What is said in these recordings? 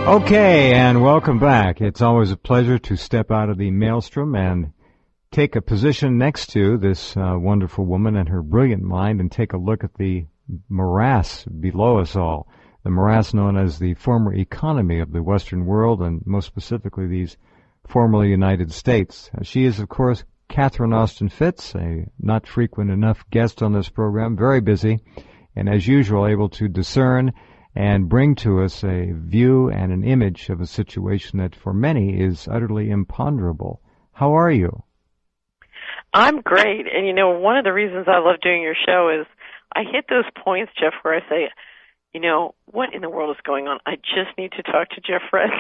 Okay, and welcome back. It's always a pleasure to step out of the maelstrom and take a position next to this wonderful woman and her brilliant mind and take a look at the morass below us all, the morass known as the former economy of the Western world and most specifically these formerly United States. She is, of course, Catherine Austin Fitts, a not frequent enough guest on this program, very busy, and as usual able to discern and bring to us a view and an image of a situation that for many is utterly imponderable. How are you? I'm great. And, you know, one of the reasons I love doing your show is I hit those points, Jeff, where I say, you know, what in the world is going on? I just need to talk to Jeff Rense.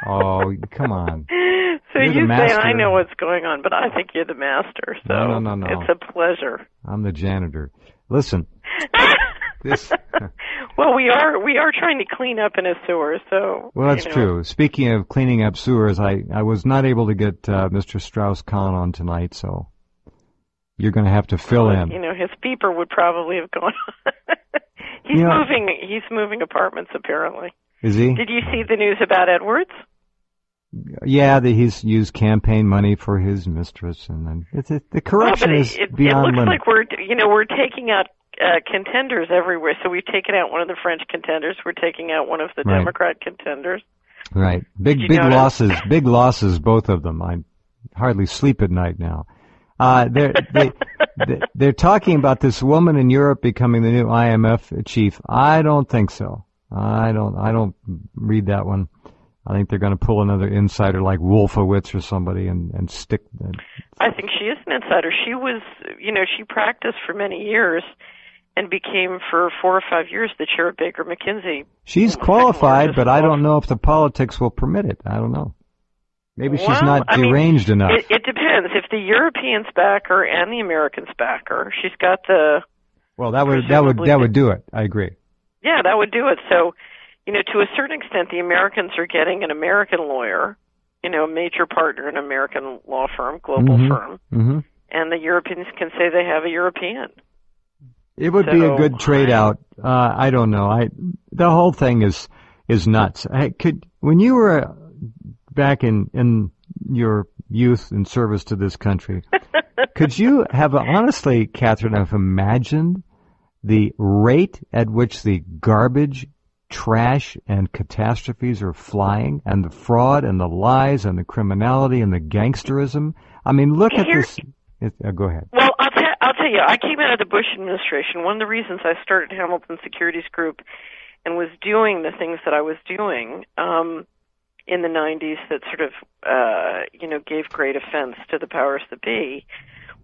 Oh, come on. So you say I know what's going on, but I think you're the master. So no. It's a pleasure. I'm the janitor. Listen. This. Well, we are trying to clean up in a sewer, so. Well, that's true. Speaking of cleaning up sewers, I was not able to get Mr. Strauss-Kahn on tonight, so you're going to have to fill in. You know, his beeper would probably have gone on. He's moving apartments, apparently. Is he? Did you see the news about Edwards? Yeah, he's used campaign money for his mistress, and then the corruption is beyond limit. It looks like we're taking out contenders everywhere. So we've taken out one of the French contenders. We're taking out one of the Democrat contenders. Right. Big losses. Big losses, both of them. I hardly sleep at night now. They're talking about this woman in Europe becoming the new IMF chief. I don't think so. I don't read that one. I think they're going to pull another insider like Wolfowitz or somebody and stick. I think she is an insider. She was, she practiced for many years and became for 4 or 5 years the chair of Baker McKenzie. She's qualified, but I don't know if the politics will permit it. I don't know. Maybe she's not deranged enough. It depends. If the Europeans back her and the Americans back her, she's got the. Well, that would do it. I agree. Yeah, that would do it. So, to a certain extent, the Americans are getting an American lawyer, a major partner in an American law firm, global firm, and the Europeans can say they have a European. It would be a good trade out. I don't know. The whole thing is nuts. When you were back in your youth and service to this country, could you have honestly, Catherine, have imagined the rate at which the garbage, trash, and catastrophes are flying, and the fraud and the lies and the criminality and the gangsterism? I mean, look at this. Go ahead. Well, I'll tell you, I came out of the Bush administration. One of the reasons I started Hamilton Securities Group and was doing the things that I was doing in the 90s that sort of, gave great offense to the powers that be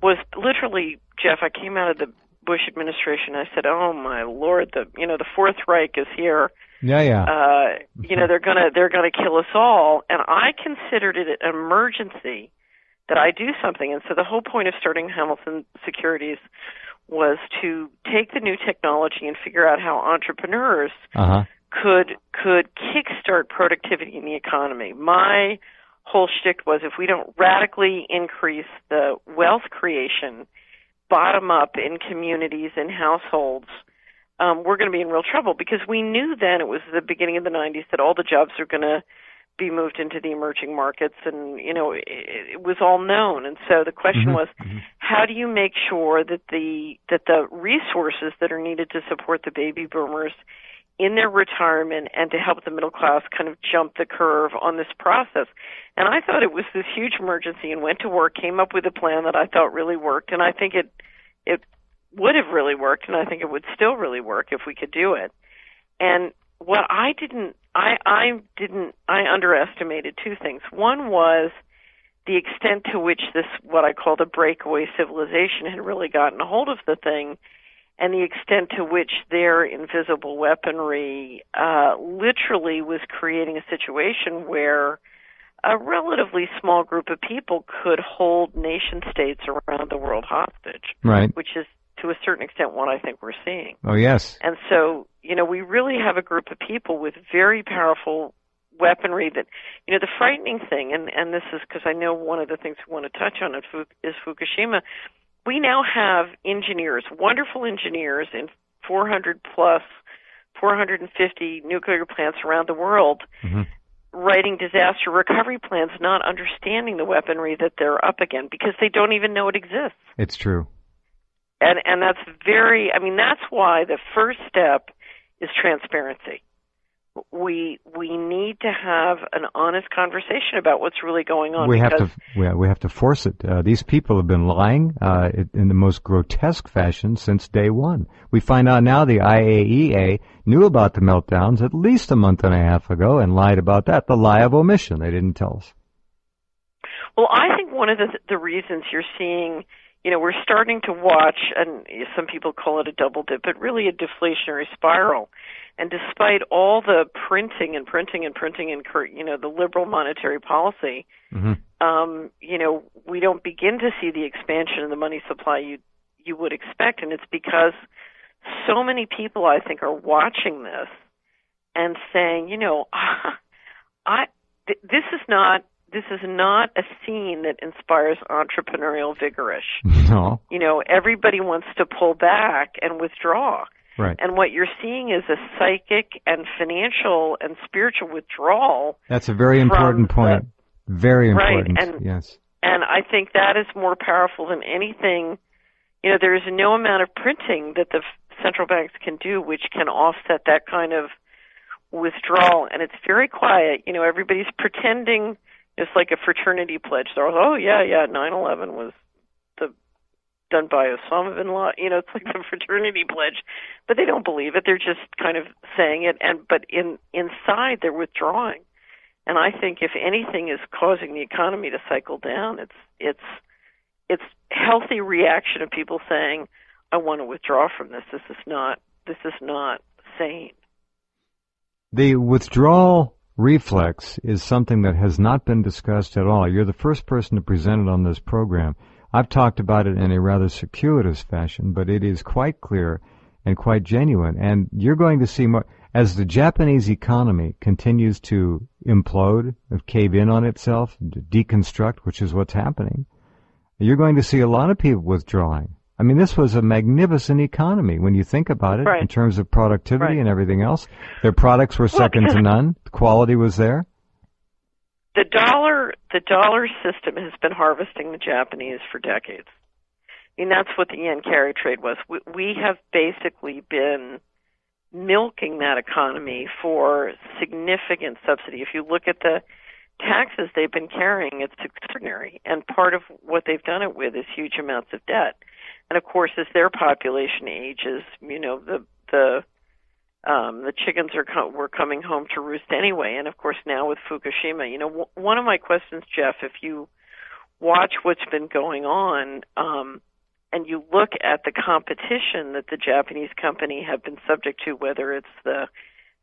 was literally, Jeff, I came out of the Bush administration. I said, "Oh my Lord, the Fourth Reich is here. Yeah. They're gonna kill us all." And I considered it an emergency that I do something. And so the whole point of starting Hamilton Securities was to take the new technology and figure out how entrepreneurs could kickstart productivity in the economy. My whole shtick was if we don't radically increase the wealth creation bottom up in communities and households, we're going to be in real trouble, because we knew then, it was the beginning of the 90s, that all the jobs are going to be moved into the emerging markets, and it was all known. And so the question was, how do you make sure that the resources that are needed to support the baby boomers in their retirement and to help the middle class kind of jump the curve on this process? And I thought it was this huge emergency, and went to work, came up with a plan that I thought really worked, and I think it would have really worked, and I think it would still really work if we could do it. And what I underestimated two things. One was the extent to which this, what I call the breakaway civilization, had really gotten a hold of the thing, and the extent to which their invisible weaponry literally was creating a situation where a relatively small group of people could hold nation states around the world hostage, right? Which is, to a certain extent, what I think we're seeing. Oh, yes. And so, we really have a group of people with very powerful weaponry that, the frightening thing, and this is because I know one of the things we want to touch on is Fukushima. We now have engineers, wonderful engineers in 450 nuclear plants around the world fighting disaster recovery plans, not understanding the weaponry that they're up against because they don't even know it exists. It's true. And that's that's why the first step is transparency. We need to have an honest conversation about what's really going on. We have to force it. These people have been lying in the most grotesque fashion since day one. We find out now the IAEA knew about the meltdowns at least a month and a half ago and lied about that. The lie of omission. They didn't tell us. Well, I think one of the reasons you're seeing, we're starting to watch, and some people call it a double dip, but really a deflationary spiral. And despite all the printing and the liberal monetary policy, we don't begin to see the expansion of the money supply you would expect. And it's because so many people, I think, are watching this and saying, this is not a scene that inspires entrepreneurial vigorish. No. Everybody wants to pull back and withdraw. Right. And what you're seeing is a psychic and financial and spiritual withdrawal. That's a very important point. Very important. Right. Yes. And I think that is more powerful than anything. There is no amount of printing that the central banks can do which can offset that kind of withdrawal. And it's very quiet. Everybody's pretending it's like a fraternity pledge. They're all, 9/11 was done by Osama bin Laden. It's like the fraternity pledge, but they don't believe it. They're just kind of saying it, but inside they're withdrawing. And I think if anything is causing the economy to cycle down, it's healthy reaction of people saying, "I want to withdraw from this. This is not sane." The withdrawal reflex is something that has not been discussed at all. You're the first person to present it on this program. I've talked about it in a rather circuitous fashion, but it is quite clear and quite genuine. And you're going to see more as the Japanese economy continues to implode, cave in on itself, deconstruct, which is what's happening. You're going to see a lot of people withdrawing. I mean, this was a magnificent economy when you think about it, in terms of productivity and everything else. Their products were second to none. The quality was there. The dollar system has been harvesting the Japanese for decades. That's what the yen carry trade was. We have basically been milking that economy for significant subsidy. If you look at the taxes they've been carrying, it's extraordinary. And part of what they've done it with is huge amounts of debt. And of course, as their population ages, the chickens were coming home to roost anyway. And of course, now with Fukushima, one of my questions, Jeff, if you watch what's been going on, and you look at the competition that the Japanese company have been subject to, whether it's the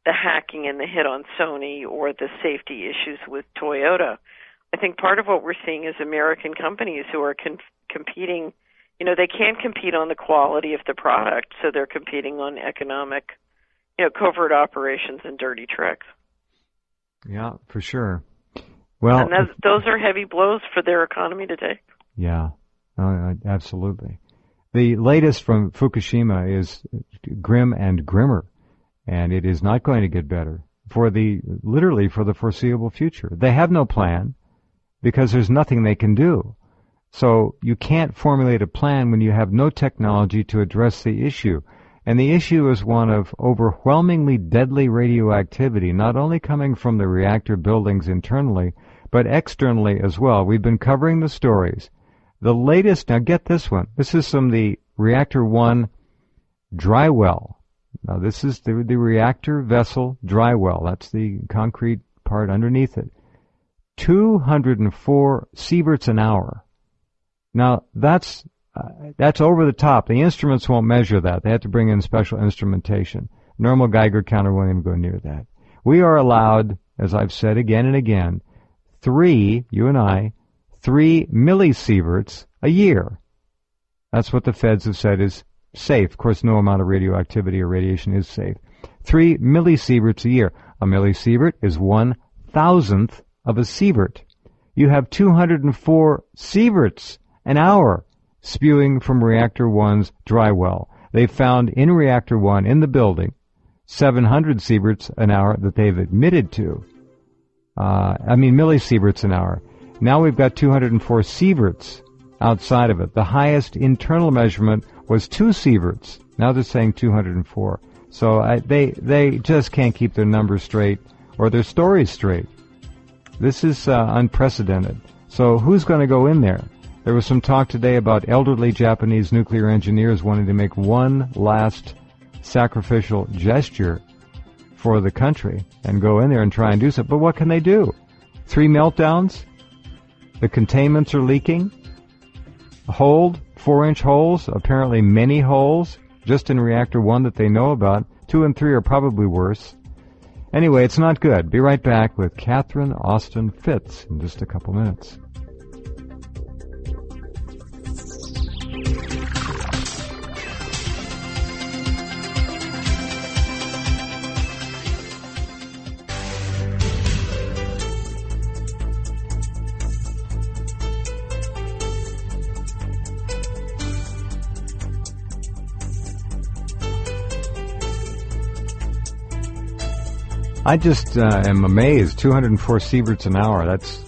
hacking and the hit on Sony or the safety issues with Toyota, I think part of what we're seeing is American companies who are competing. They can't compete on the quality of the product, so they're competing on economic, covert operations and dirty tricks. Yeah, for sure. Well, and those are heavy blows for their economy to take. Yeah, absolutely. The latest from Fukushima is grim and grimmer, and it is not going to get better literally for the foreseeable future. They have no plan because there's nothing they can do. So you can't formulate a plan when you have no technology to address the issue. And the issue is one of overwhelmingly deadly radioactivity, not only coming from the reactor buildings internally, but externally as well. We've been covering the stories. The latest, now get this one. This is from the Reactor 1 dry well. Now this is the reactor vessel dry well. That's the concrete part underneath it. 204 sieverts an hour. Now, that's over the top. The instruments won't measure that. They have to bring in special instrumentation. Normal Geiger counter won't even go near that. We are allowed, as I've said again and again, 3 millisieverts a year. That's what the feds have said is safe. Of course, no amount of radioactivity or radiation is safe. 3 millisieverts a year. A millisievert is 1,000th of a sievert. You have 204 sieverts an hour spewing from Reactor 1's dry well. They found in Reactor 1 in the building 700 sieverts an hour that they've admitted to. millisieverts an hour. Now we've got 204 sieverts outside of it. The highest internal measurement was 2 sieverts. Now they're saying 204. So they just can't keep their numbers straight or their stories straight. This is unprecedented. So who's going to go in there? There was some talk today about elderly Japanese nuclear engineers wanting to make one last sacrificial gesture for the country and go in there and try and do something. But what can they do? 3 meltdowns? The containments are leaking? Hold, 4-inch holes, apparently many holes, just in reactor 1 that they know about. 2 and 3 are probably worse. Anyway, it's not good. Be right back with Catherine Austin Fitts in just a couple minutes. I just am amazed. 204 sieverts an hour. That's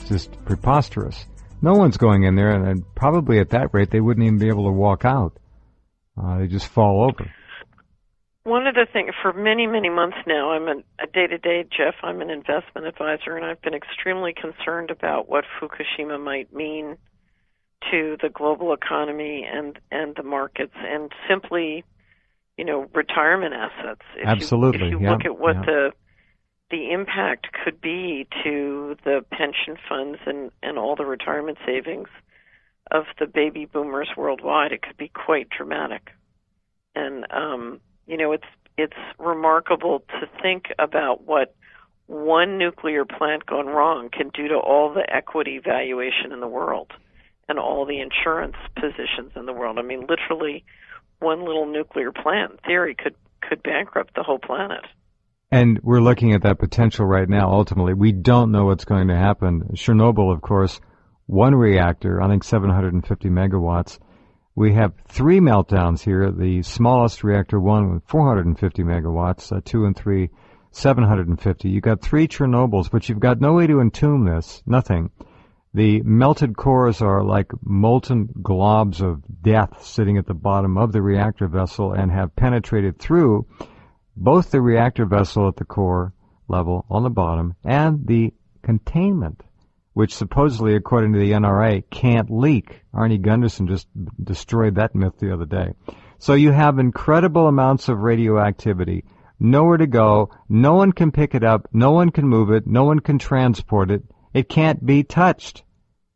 just preposterous. No one's going in there, and probably at that rate they wouldn't even be able to walk out. They just fall over. One of the things, for many, many months now, I'm a day-to-day, Jeff, I'm an investment advisor, and I've been extremely concerned about what Fukushima might mean to the global economy and the markets, and simply, retirement assets. Absolutely. If you look at what the impact could be to the pension funds and all the retirement savings of the baby boomers worldwide, it could be quite dramatic. And it's remarkable to think about what one nuclear plant gone wrong can do to all the equity valuation in the world and all the insurance positions in the world. I mean, literally, one little nuclear plant, in theory, could bankrupt the whole planet. And we're looking at that potential right now, ultimately. We don't know what's going to happen. Chernobyl, of course, 1 reactor, I think 750 megawatts. We have 3 meltdowns here. The smallest reactor 1 with 450 megawatts, 2 and 3, 750. You've got 3 Chernobyls, but you've got no way to entomb this, nothing. The melted cores are like molten globs of death sitting at the bottom of the reactor vessel and have penetrated through both the reactor vessel at the core level on the bottom and the containment, which supposedly, according to the NRA, can't leak. Arnie Gunderson just destroyed that myth the other day. So you have incredible amounts of radioactivity, nowhere to go, no one can pick it up, no one can move it, no one can transport it. It can't be touched.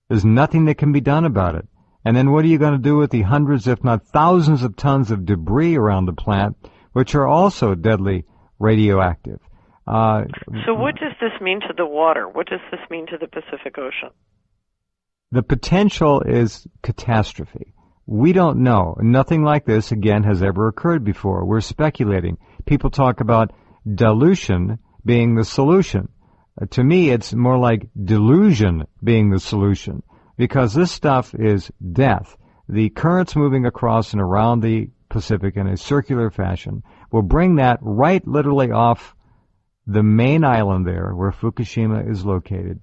There's nothing that can be done about it. And then what are you going to do with the hundreds, if not thousands of tons of debris around the plant, which are also deadly radioactive? So what does this mean to the water? What does this mean to the Pacific Ocean? The potential is catastrophe. We don't know. Nothing like this, again, has ever occurred before. We're speculating. People talk about dilution being the solution. To me, it's more like delusion being the solution, because this stuff is death. The currents moving across and around the Pacific in a circular fashion will bring that right literally off the main island there where Fukushima is located,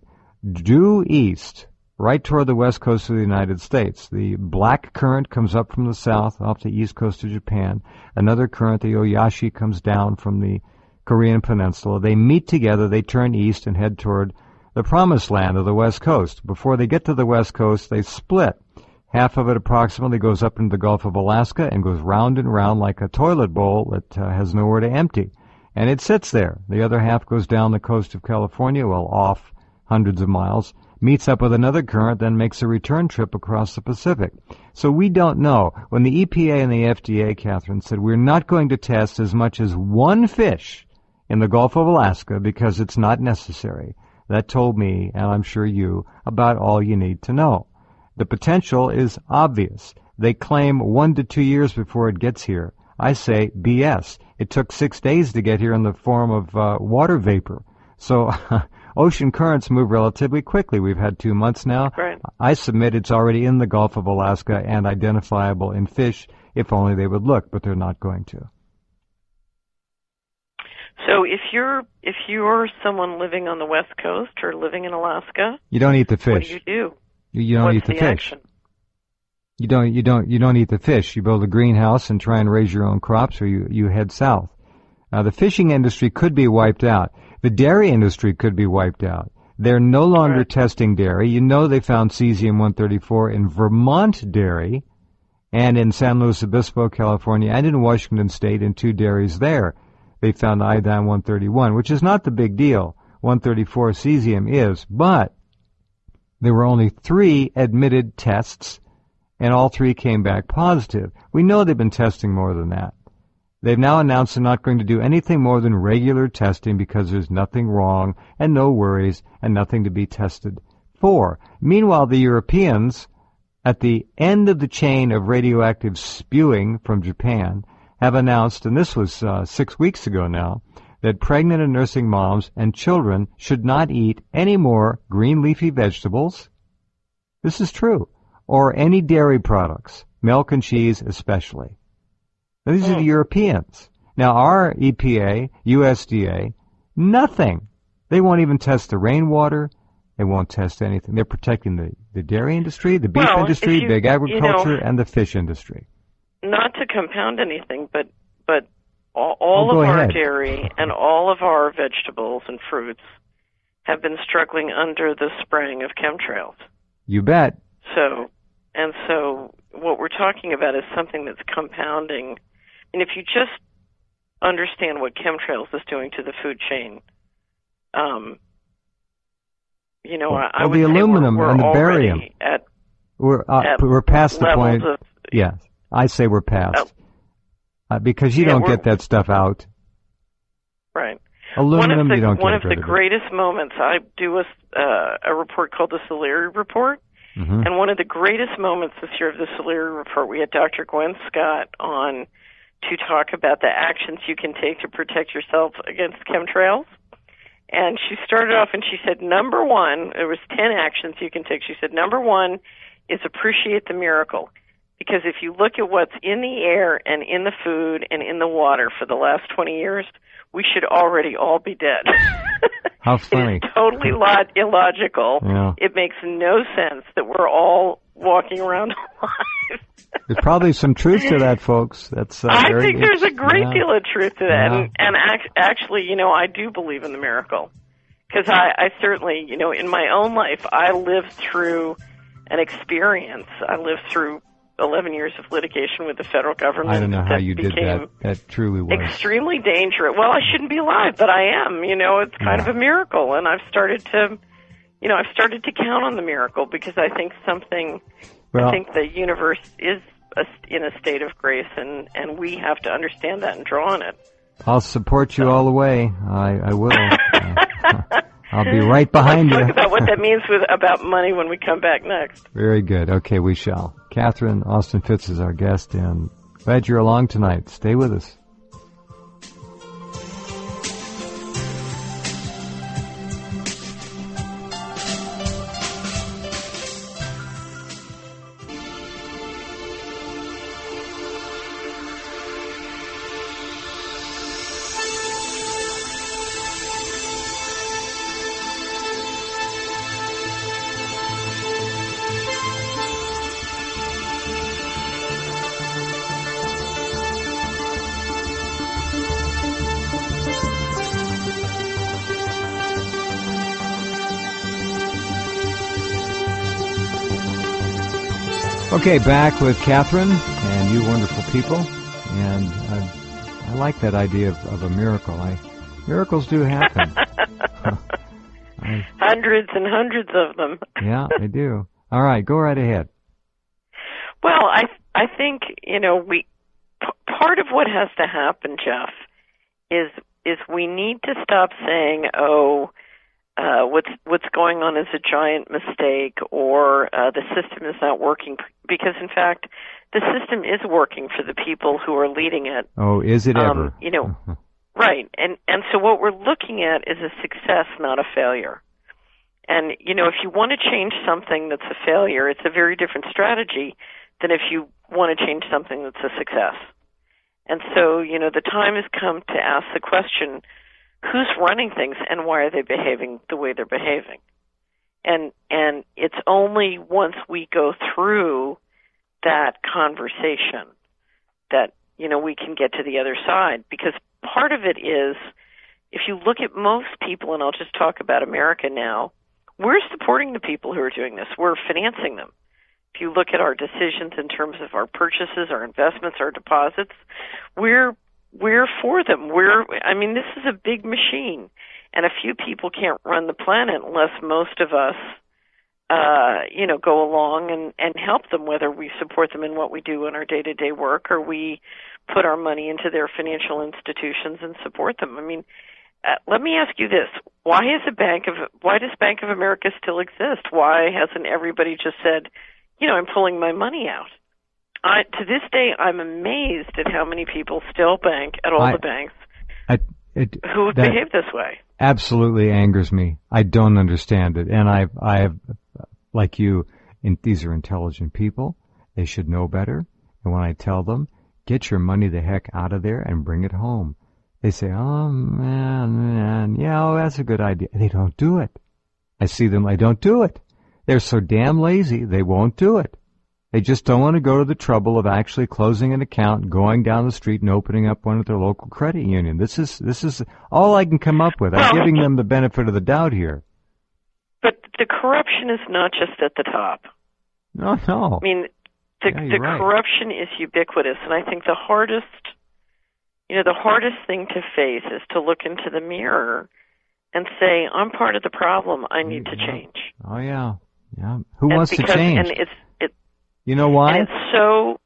due east, right toward the west coast of the United States. The black current comes up from the south off the east coast of Japan. Another current, the Oyashi, comes down from the Korean Peninsula. They meet together, they turn east and head toward the promised land of the west coast. Before they get to the west coast, they split. Half of it approximately goes up into the Gulf of Alaska and goes round and round like a toilet bowl that has nowhere to empty. And it sits there. The other half goes down the coast of California, well, off hundreds of miles, meets up with another current, then makes a return trip across the Pacific. So we don't know. When the EPA and the FDA, Catherine, said we're not going to test as much as one fish in the Gulf of Alaska because it's not necessary, that told me, and I'm sure you, about all you need to know. The potential is obvious. They claim 1 to 2 years before it gets here. I say BS. It took 6 days to get here in the form of water vapor. So ocean currents move relatively quickly. We've had 2 months now. Right. I submit it's already in the Gulf of Alaska and identifiable in fish, if only they would look, but they're not going to. So if you're someone living on the West Coast or living in Alaska, you don't eat the fish. What do you do? You don't What's eat the fish. Action? You don't eat the fish. You build a greenhouse and try and raise your own crops, or you head south. The fishing industry could be wiped out. The dairy industry could be wiped out. They're no longer testing dairy. You know they found cesium-134 in Vermont dairy and in San Luis Obispo, California, and in Washington State in 2 dairies there. They found iodine-131, which is not the big deal. 134 cesium is, but there were only 3 admitted tests, and all 3 came back positive. We know they've been testing more than that. They've now announced they're not going to do anything more than regular testing because there's nothing wrong and no worries and nothing to be tested for. Meanwhile, the Europeans, at the end of the chain of radioactive spewing from Japan, have announced, and this was 6 weeks ago now, that pregnant and nursing moms and children should not eat any more green leafy vegetables. This is true. Or any dairy products, milk and cheese especially. Now, these are the Europeans. Now, our EPA, USDA, nothing. They won't even test the rainwater. They won't test anything. They're protecting the dairy industry, the beef industry, big agriculture, and the fish industry. Not to compound anything, but all of our dairy and all of our vegetables and fruits have been struggling under the spraying of chemtrails. You bet. So what we're talking about is something that's compounding. And if you just understand what chemtrails is doing to the food chain, I would the say aluminum we're and the barium. We're past the point. Yes, I say we're past because you don't get that stuff out. Right. Aluminum, you don't get one of the greatest moments. I do a report called the Solari Report. Mm-hmm. And one of the greatest moments this year of the Solari Report, we had Dr. Gwen Scott on to talk about the actions you can take to protect yourself against chemtrails. And she started off and she said, number 1, there was 10 actions you can take. She said, number 1 is appreciate the miracle. Because if you look at what's in the air and in the food and in the water for the last 20 years, we should already all be dead. How funny. It's totally illogical. Yeah. It makes no sense that we're all walking around alive. There's probably some truth to that, folks. I think there's a great deal of truth to that. And actually, I do believe in the miracle. Because I certainly, in my own life, I lived through an experience. I lived through 11 years of litigation with the federal government. I don't know how you did that. That truly was extremely dangerous. Well, I shouldn't be alive, but I am. It's kind of a miracle, and I've started to count on the miracle because I think I think the universe is in a state of grace, and we have to understand that and draw on it. I'll support you all the way. I will. I'll be right behind you. Let's talk about what that means about money when we come back next. Very good. Okay, we shall. Catherine Austin Fitz is our guest, and glad you're along tonight. Stay with us. Okay, back with Catherine and you wonderful people, and I like that idea of a miracle. Miracles do happen. Hundreds and hundreds of them. Yeah, they do. All right, go right ahead. Well, I think part of what has to happen, Jeff, is we need to stop saying, what's going on is a giant mistake, or the system is not working, because in fact the system is working for the people who are leading it. Oh, is it ever? Right. And so what we're looking at is a success, not a failure. And if you want to change something that's a failure, it's a very different strategy than if you want to change something that's a success. And so, the time has come to ask the question, who's running things and why are they behaving the way they're behaving. And it's only once we go through that conversation that, we can get to the other side. Because part of it is, if you look at most people, and I'll just talk about America now, we're supporting the people who are doing this. We're financing them. If you look at our decisions in terms of our purchases, our investments, our deposits, we're for them. This is a big machine, and a few people can't run the planet unless most of us, go along and help them, whether we support them in what we do in our day-to-day work or we put our money into their financial institutions and support them. Let me ask you this. Why does Bank of America still exist? Why hasn't everybody just said, I'm pulling my money out? To this day, I'm amazed at how many people still bank at all the banks who behave this way. Absolutely angers me. I don't understand it. And I have, like you, these are intelligent people. They should know better. And when I tell them, get your money the heck out of there and bring it home, they say, oh, man, yeah, that's a good idea. They don't do it. I see them, I don't do it. They're so damn lazy, they won't do it. They just don't want to go to the trouble of actually closing an account, going down the street and opening up one at their local credit union. This is all I can come up with. I'm giving them the benefit of the doubt here. But the corruption is not just at the top. No. The corruption is ubiquitous, and I think the hardest thing to face is to look into the mirror and say, I'm part of the problem. I need to change. Oh, yeah. Who wants to change? And you know why? And it's so...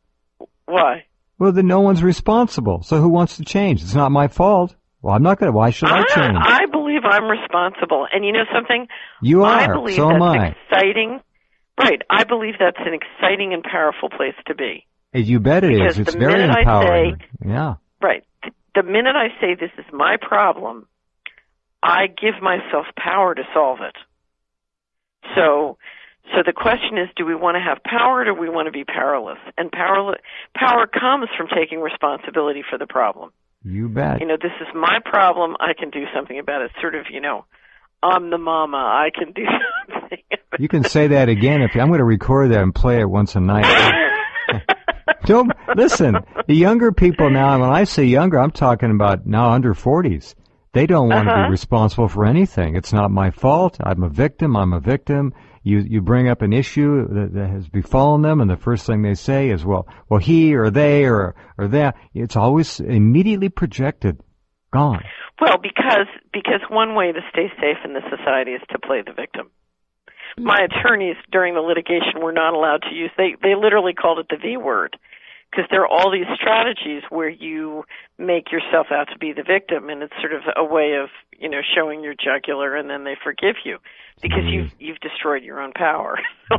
Why? Well, then no one's responsible. So who wants to change? It's not my fault. Well, I'm not going to. Why should I change? I believe I'm responsible. And you know something? You are. I believe so that's am I. Exciting. Right. I believe that's an exciting and powerful place to be. You bet it is. It's very empowering. Yeah. Right. The minute I say this is my problem, I give myself power to solve it. So the question is, do we want to have power or do we want to be powerless? And power comes from taking responsibility for the problem. You bet. This is my problem. I can do something about it. Sort of, I'm the mama. I can do something. You can say that again. I'm going to record that and play it once a night. Don't listen. The younger people now, and when I say younger, I'm talking about now under 40s. They don't want to be responsible for anything. It's not my fault. I'm a victim. You bring up an issue that has befallen them, and the first thing they say is, well, he or they or that. It's always immediately projected. Gone. Well, because one way to stay safe in this society is to play the victim. My attorneys during the litigation were not allowed to use, they literally called it the V word, because there are all these strategies where you make yourself out to be the victim, and it's sort of a way of, showing your jugular, and then they forgive you because you've destroyed your own power. So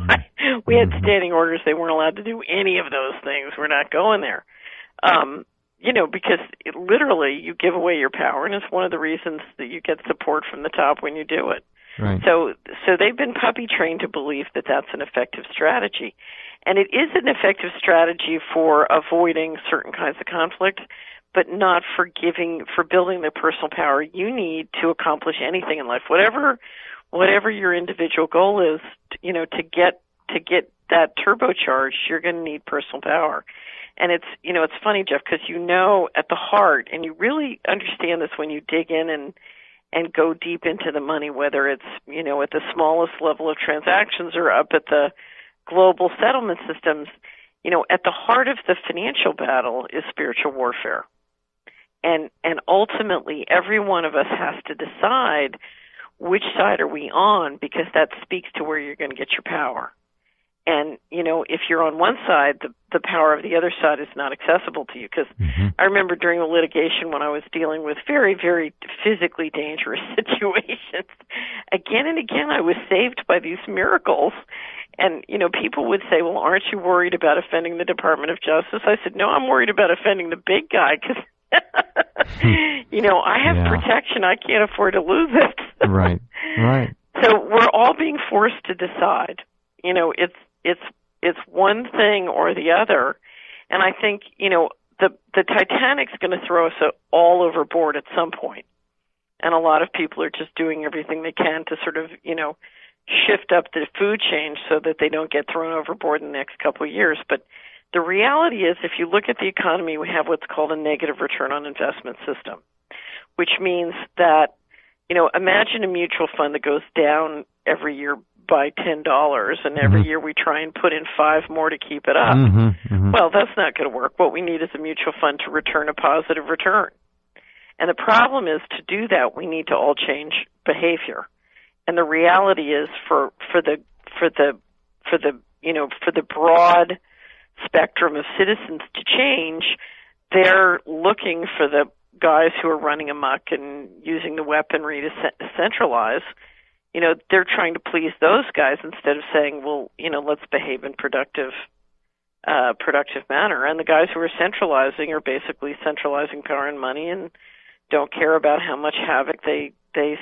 we had standing orders. They weren't allowed to do any of those things. We're not going there. Because literally you give away your power, and it's one of the reasons that you get support from the top when you do it. Right. So they've been puppy trained to believe that that's an effective strategy. And it is an effective strategy for avoiding certain kinds of conflict, but not for building the personal power you need to accomplish anything in life. Whatever your individual goal is, to get that turbocharged, you're going to need personal power. And it's funny, Jeff, because at the heart, and you really understand this when you dig in and go deep into the money, whether it's, at the smallest level of transactions or up at the global settlement systems, at the heart of the financial battle is spiritual warfare. And ultimately, every one of us has to decide which side are we on, because that speaks to where you're going to get your power. And, if you're on one side, the power of the other side is not accessible to you. Because I remember during the litigation when I was dealing with very, very physically dangerous situations, again and again I was saved by these miracles. And, people would say, well, aren't you worried about offending the Department of Justice? I said, no, I'm worried about offending the big guy because, I have protection. I can't afford to lose it. Right. So we're all being forced to decide. It's one thing or the other. And I think, the Titanic's going to throw us all overboard at some point. and a lot of people are just doing everything they can to sort of, shift up the food chain so that they don't get thrown overboard in the next couple of years. But the reality is, if you look at the economy, we have what's called a negative return on investment system, which means that, imagine a mutual fund that goes down every year by $10, and every year we try and put in 5 more to keep it up. Well, that's not going to work. What we need is a mutual fund to return a positive return. And the problem is, to do that, we need to all change behavior. And the reality is, for the broad spectrum of citizens to change, they're looking for the guys who are running amok and using the weaponry to centralize. They're trying to please those guys instead of saying, well, let's behave in productive manner. And the guys who are centralizing are basically centralizing power and money and don't care about how much havoc they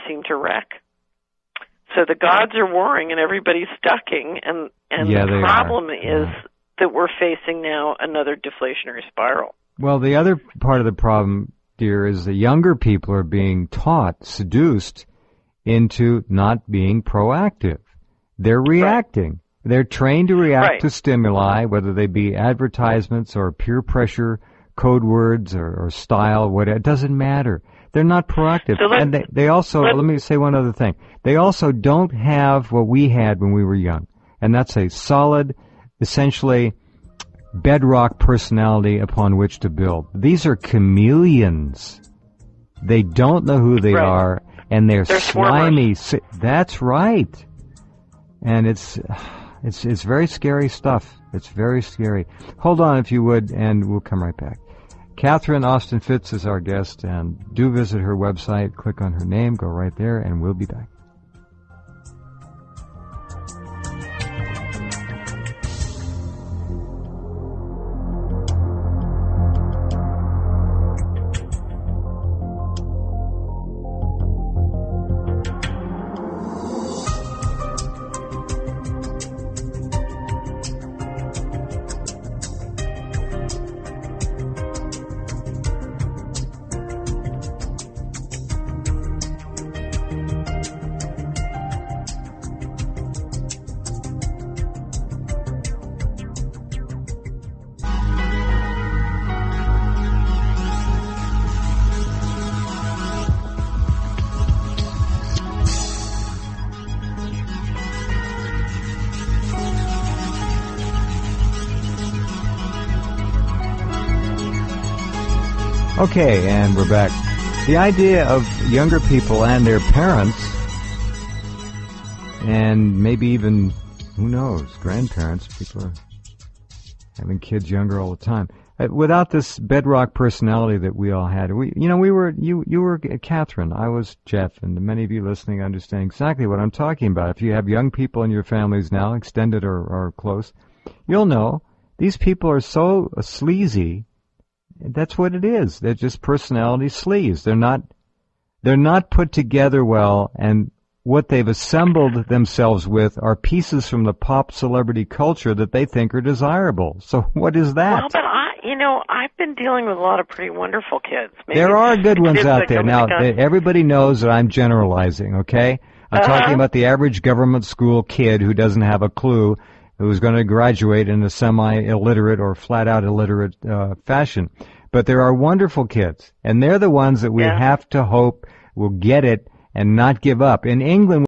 seem to wreak. So the gods are warring and everybody's ducking, and the problem is that we're facing now another deflationary spiral. Well, the other part of the problem, dear, is the younger people are being seduced into not being proactive. They're reacting. Right. They're trained to react to stimuli, whether they be advertisements or peer pressure, code words or style, whatever. It doesn't matter. They're not proactive. So and they also, let me say one other thing. They also don't have what we had when we were young. And that's a solid, essentially, bedrock personality upon which to build. These are chameleons. They don't know who they are, and they're slimy. That's right. And it's very scary stuff. It's very scary. Hold on, if you would, and we'll come right back. Catherine Austin Fitts is our guest, and do visit her website. Click on her name, go right there, and we'll be back. Okay, and we're back. The idea of younger people and their parents, and maybe even, who knows, grandparents, people are having kids younger all the time. Without this bedrock personality that we all had, you were Catherine, I was Jeff, and many of you listening understand exactly what I'm talking about. If you have young people in your families now, extended or close, you'll know these people are so sleazy. That's what it is. They're just personality sleaze. They're not put together well, and what they've assembled themselves with are pieces from the pop celebrity culture that they think are desirable. So what is that? Well, but I've been dealing with a lot of pretty wonderful kids. Maybe there are good ones out there. Now, everybody knows that I'm generalizing, okay? I'm talking about the average government school kid who doesn't have a clue, who's going to graduate in a semi-illiterate or flat-out illiterate fashion. But there are wonderful kids, and they're the ones that we have to hope will get it and not give up. In England,